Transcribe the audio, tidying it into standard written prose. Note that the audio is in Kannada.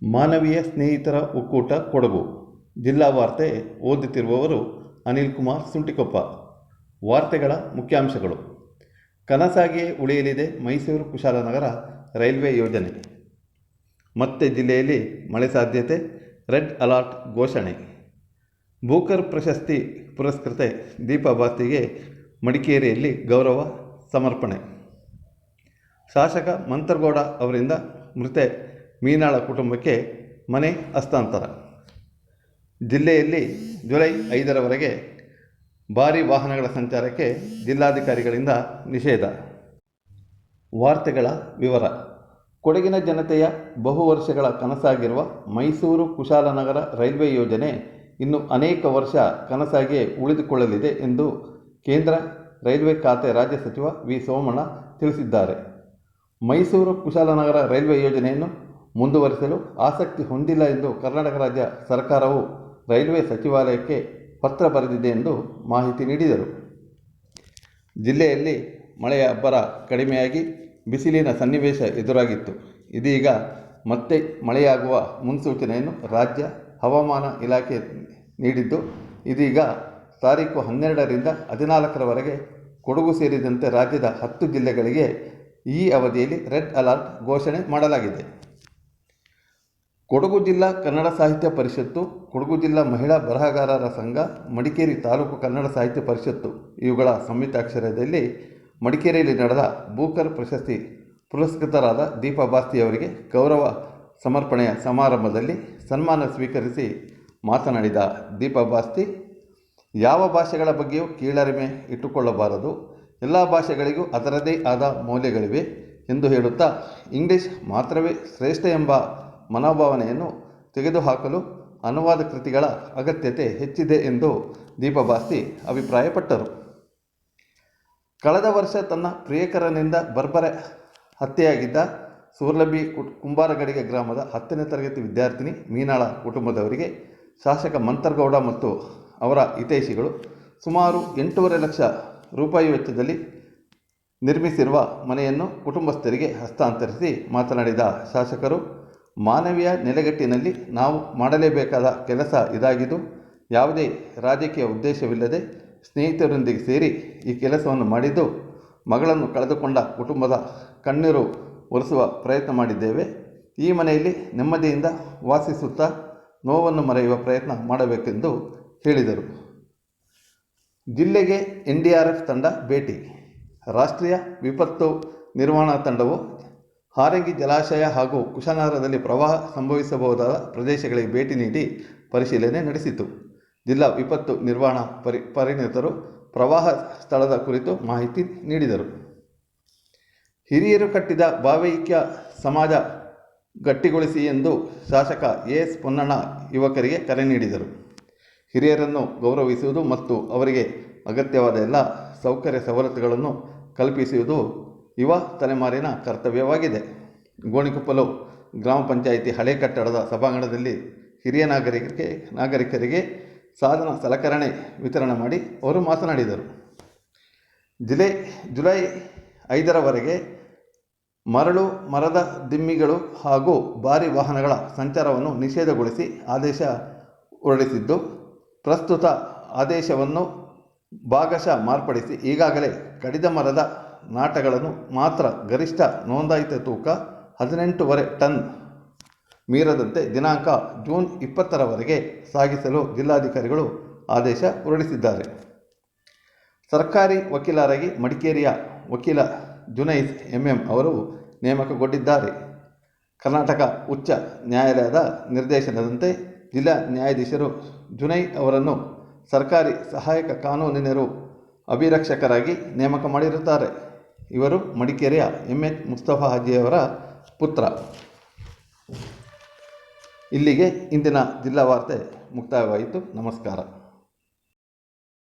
ಮಾನವೀಯ ಸ್ನೇಹಿತರ ಒಕ್ಕೂಟ ಕೊಡಗು ಜಿಲ್ಲಾ ವಾರ್ತೆ ಓದುತ್ತಿರುವವರು ಅನಿಲ್ ಕುಮಾರ್ ಸುಂಟಿಕೊಪ್ಪ. ವಾರ್ತೆಗಳ ಮುಖ್ಯಾಂಶಗಳು. ಕನಸಾಗಿಯೇ ಉಳಿಯಲಿದೆ ಮೈಸೂರು ಕುಶಾಲನಗರ ರೈಲ್ವೆ ಯೋಜನೆ. ಮತ್ತೆ ಜಿಲ್ಲೆಯಲ್ಲಿ ಮಳೆ ಸಾಧ್ಯತೆ, ರೆಡ್ ಅಲರ್ಟ್ ಘೋಷಣೆ. ಬೂಕರ್ ಪ್ರಶಸ್ತಿ ಪುರಸ್ಕೃತೆ ದೀಪಾ ಬಾಸ್ತಿಗೆ ಮಡಿಕೇರಿಯಲ್ಲಿ ಗೌರವ ಸಮರ್ಪಣೆ. ಶಾಸಕ ಮಂತರ್ಗೌಡ ಅವರಿಂದ ಮೃತೆ ಮೀನಾಳ ಕುಟುಂಬಕ್ಕೆ ಮನೆ ಹಸ್ತಾಂತರ. ಜಿಲ್ಲೆಯಲ್ಲಿ ಜುಲೈ 5ರವರೆಗೆ ಭಾರೀ ವಾಹನಗಳ ಸಂಚಾರಕ್ಕೆ ಜಿಲ್ಲಾಧಿಕಾರಿಗಳಿಂದ ನಿಷೇಧ. ವಾರ್ತೆಗಳ ವಿವರ. ಕೊಡಗಿನ ಜನತೆಯ ಬಹುವರ್ಷಗಳ ಕನಸಾಗಿರುವ ಮೈಸೂರು ಕುಶಾಲನಗರ ರೈಲ್ವೆ ಯೋಜನೆ ಇನ್ನು ಅನೇಕ ವರ್ಷ ಕನಸಾಗಿಯೇ ಉಳಿದುಕೊಳ್ಳಲಿದೆ ಎಂದು ಕೇಂದ್ರ ರೈಲ್ವೆ ಖಾತೆ ರಾಜ್ಯ ಸಚಿವ ವಿ. ಸೋಮಣ್ಣ ತಿಳಿಸಿದ್ದಾರೆ. ಮೈಸೂರು ಕುಶಾಲನಗರ ರೈಲ್ವೆ ಯೋಜನೆಯನ್ನು ಮುಂದುವರಿಸಲು ಆಸಕ್ತಿ ಹೊಂದಿಲ್ಲ ಎಂದು ಕರ್ನಾಟಕ ರಾಜ್ಯ ಸರ್ಕಾರವು ರೈಲ್ವೆ ಸಚಿವಾಲಯಕ್ಕೆ ಪತ್ರ ಬರೆದಿದೆ ಎಂದು ಮಾಹಿತಿ ನೀಡಿದರು. ಜಿಲ್ಲೆಯಲ್ಲಿ ಮಳೆಯ ಅಬ್ಬರ ಕಡಿಮೆಯಾಗಿ ಬಿಸಿಲಿನ ಸನ್ನಿವೇಶ ಎದುರಾಗಿತ್ತು. ಇದೀಗ ಮತ್ತೆ ಮಳೆಯಾಗುವ ಮುನ್ಸೂಚನೆಯನ್ನು ರಾಜ್ಯ ಹವಾಮಾನ ಇಲಾಖೆ ನೀಡಿದ್ದು, ಇದೀಗ ತಾರೀಖು 12ರಿಂದ 14ರವರೆಗೆ ಕೊಡಗು ಸೇರಿದಂತೆ ರಾಜ್ಯದ 10 ಜಿಲ್ಲೆಗಳಿಗೆ ಈ ಅವಧಿಯಲ್ಲಿ ರೆಡ್ ಅಲರ್ಟ್ ಘೋಷಣೆ ಮಾಡಲಾಗಿದೆ. ಕೊಡಗು ಜಿಲ್ಲಾ ಕನ್ನಡ ಸಾಹಿತ್ಯ ಪರಿಷತ್ತು, ಕೊಡಗು ಜಿಲ್ಲಾ ಮಹಿಳಾ ಬರಹಗಾರರ ಸಂಘ, ಮಡಿಕೇರಿ ತಾಲೂಕು ಕನ್ನಡ ಸಾಹಿತ್ಯ ಪರಿಷತ್ತು ಇವುಗಳ ಸಂಯುಕ್ತಾಶ್ರಯದಲ್ಲಿ ಮಡಿಕೇರಿಯಲ್ಲಿ ನಡೆದ ಬೂಕರ್ ಪ್ರಶಸ್ತಿ ಪುರಸ್ಕೃತರಾದ ದೀಪಾ ಬಾಸ್ತಿಯವರಿಗೆ ಗೌರವ ಸಮರ್ಪಣೆಯ ಸಮಾರಂಭದಲ್ಲಿ ಸನ್ಮಾನ ಸ್ವೀಕರಿಸಿ ಮಾತನಾಡಿದ ದೀಪಾ ಬಾಸ್ತಿ, ಯಾವ ಭಾಷೆಗಳ ಬಗ್ಗೆಯೂ ಕೀಳರಿಮೆ ಇಟ್ಟುಕೊಳ್ಳಬಾರದು, ಎಲ್ಲ ಭಾಷೆಗಳಿಗೂ ಅದರದೇ ಆದ ಮೌಲ್ಯಗಳಿವೆ ಎಂದು ಹೇಳುತ್ತಾ ಇಂಗ್ಲಿಷ್ ಮಾತ್ರವೇ ಶ್ರೇಷ್ಠ ಎಂಬ ಮನೋಭಾವನೆಯನ್ನು ತೆಗೆದುಹಾಕಲು ಅನುವಾದ ಕೃತಿಗಳ ಅಗತ್ಯತೆ ಹೆಚ್ಚಿದೆ ಎಂದು ದೀಪಾ ಬಾಸ್ತಿ ಅಭಿಪ್ರಾಯಪಟ್ಟರು. ಕಳೆದ ವರ್ಷ ತನ್ನ ಪ್ರಿಯಕರನಿಂದ ಬರ್ಬರ ಹತ್ಯೆಯಾಗಿದ್ದ ಸೂರ್ಲಬ್ಬಿ ಕುಂಬಾರಗಡಿಗೆ ಗ್ರಾಮದ 10ನೇ ತರಗತಿ ವಿದ್ಯಾರ್ಥಿನಿ ಮೀನಾಳ ಕುಟುಂಬದವರಿಗೆ ಶಾಸಕ ಮಂತರ್ಗೌಡ ಮತ್ತು ಅವರ ಹಿತೈಷಿಗಳು ಸುಮಾರು 8.5 ಲಕ್ಷ ರೂಪಾಯಿ ವೆಚ್ಚದಲ್ಲಿ ನಿರ್ಮಿಸಿರುವ ಮನೆಯನ್ನು ಕುಟುಂಬಸ್ಥರಿಗೆ ಹಸ್ತಾಂತರಿಸಿ ಮಾತನಾಡಿದ ಶಾಸಕರು, ಮಾನವೀಯ ನೆಲೆಗಟ್ಟಿನಲ್ಲಿ ನಾವು ಮಾಡಲೇಬೇಕಾದ ಕೆಲಸ ಇದಾಗಿದ್ದು, ಯಾವುದೇ ರಾಜಕೀಯ ಉದ್ದೇಶವಿಲ್ಲದೆ ಸ್ನೇಹಿತರೊಂದಿಗೆ ಸೇರಿ ಈ ಕೆಲಸವನ್ನು ಮಾಡಿದ್ದು, ಮಗಳನ್ನು ಕಳೆದುಕೊಂಡ ಕುಟುಂಬದ ಕಣ್ಣೀರು ಒರೆಸುವ ಪ್ರಯತ್ನ ಮಾಡಿದ್ದೇವೆ. ಈ ಮನೆಯಲ್ಲಿ ನೆಮ್ಮದಿಯಿಂದ ವಾಸಿಸುತ್ತಾ ನೋವನ್ನು ಮರೆಯುವ ಪ್ರಯತ್ನ ಮಾಡಬೇಕೆಂದು ಹೇಳಿದರು. ಜಿಲ್ಲೆಗೆ NDRF ತಂಡ ಭೇಟಿ. ರಾಷ್ಟ್ರೀಯ ವಿಪತ್ತು ನಿರ್ವಹಣಾ ತಂಡವು ಹಾರಂಗಿ ಜಲಾಶಯ ಹಾಗೂ ಕುಶಾಲನಗರದಲ್ಲಿ ಪ್ರವಾಹ ಸಂಭವಿಸಬಹುದಾದ ಪ್ರದೇಶಗಳಿಗೆ ಭೇಟಿ ನೀಡಿ ಪರಿಶೀಲನೆ ನಡೆಸಿತು. ಜಿಲ್ಲಾ ವಿಪತ್ತು ನಿರ್ವಹಣಾ ಪರಿಣಿತರು ಪ್ರವಾಹ ಸ್ಥಳದ ಕುರಿತು ಮಾಹಿತಿ ನೀಡಿದರು. ಹಿರಿಯರು ಕಟ್ಟಿದ ಭಾವೈಕ್ಯ ಸಮಾಜ ಗಟ್ಟಿಗೊಳಿಸಿ ಎಂದು ಶಾಸಕ AS ಪೊನ್ನಣ್ಣ ಯುವಕರಿಗೆ ಕರೆ ನೀಡಿದರು. ಹಿರಿಯರನ್ನು ಗೌರವಿಸುವುದು ಮತ್ತು ಅವರಿಗೆ ಅಗತ್ಯವಾದ ಎಲ್ಲ ಸೌಕರ್ಯ ಸವಲತ್ತುಗಳನ್ನು ಕಲ್ಪಿಸುವುದು ಯುವ ತಲೆಮಾರಿನ ಕರ್ತವ್ಯವಾಗಿದೆ. ಗೋಣಿಕೊಪ್ಪಲು ಗ್ರಾಮ ಪಂಚಾಯಿತಿ ಹಳೆ ಕಟ್ಟಡದ ಸಭಾಂಗಣದಲ್ಲಿ ಹಿರಿಯ ನಾಗರಿಕರಿಗೆ ಸಾಧನ ಸಲಕರಣೆ ವಿತರಣೆ ಮಾಡಿ ಅವರು ಮಾತನಾಡಿದರು. ಜುಲೈ 5ರವರೆಗೆ ಮರಳು, ಮರದ ದಿಮ್ಮಿಗಳು ಹಾಗೂ ಭಾರೀ ವಾಹನಗಳ ಸಂಚಾರವನ್ನು ನಿಷೇಧಗೊಳಿಸಿ ಆದೇಶ ಹೊರಡಿಸಿದ್ದು, ಪ್ರಸ್ತುತ ಆದೇಶವನ್ನು ಭಾಗಶಃ ಮಾರ್ಪಡಿಸಿ ಈಗಾಗಲೇ ಕಡಿದ ಮರದ ನಾಟಗಳನ್ನು ಮಾತ್ರ ಗರಿಷ್ಠ ನೋಂದಾಯಿತ ತೂಕ 18.5 ಟನ್ ಮೀರದಂತೆ ದಿನಾಂಕ ಜೂನ್ 20ರವರೆಗೆ ಸಾಗಿಸಲು ಜಿಲ್ಲಾಧಿಕಾರಿಗಳು ಆದೇಶ ಹೊರಡಿಸಿದ್ದಾರೆ. ಸರ್ಕಾರಿ ವಕೀಲರಾಗಿ ಮಡಿಕೇರಿಯ ವಕೀಲ ಜುನೈದ್ MM ಅವರು ನೇಮಕಗೊಂಡಿದ್ದಾರೆ. ಕರ್ನಾಟಕ ಉಚ್ಚ ನ್ಯಾಯಾಲಯದ ನಿರ್ದೇಶನದಂತೆ ಜಿಲ್ಲಾ ನ್ಯಾಯಾಧೀಶರು ಜುನೈದ್ ಅವರನ್ನು ಸರ್ಕಾರಿ ಸಹಾಯಕ ಕಾನೂನು ನೆರವು ಅಭಿರಕ್ಷಕರಾಗಿ ನೇಮಕ ಮಾಡಿರುತ್ತಾರೆ. ಇವರು ಮಡಿಕೇರಿಯ MH ಮುಸ್ತಫಾ ಹಾಜಿಯವರ ಪುತ್ರ. ಇಲ್ಲಿಗೆ ಇಂದಿನ ಜಿಲ್ಲಾ ವಾರ್ತೆ ಮುಕ್ತಾಯವಾಯಿತು. ನಮಸ್ಕಾರ.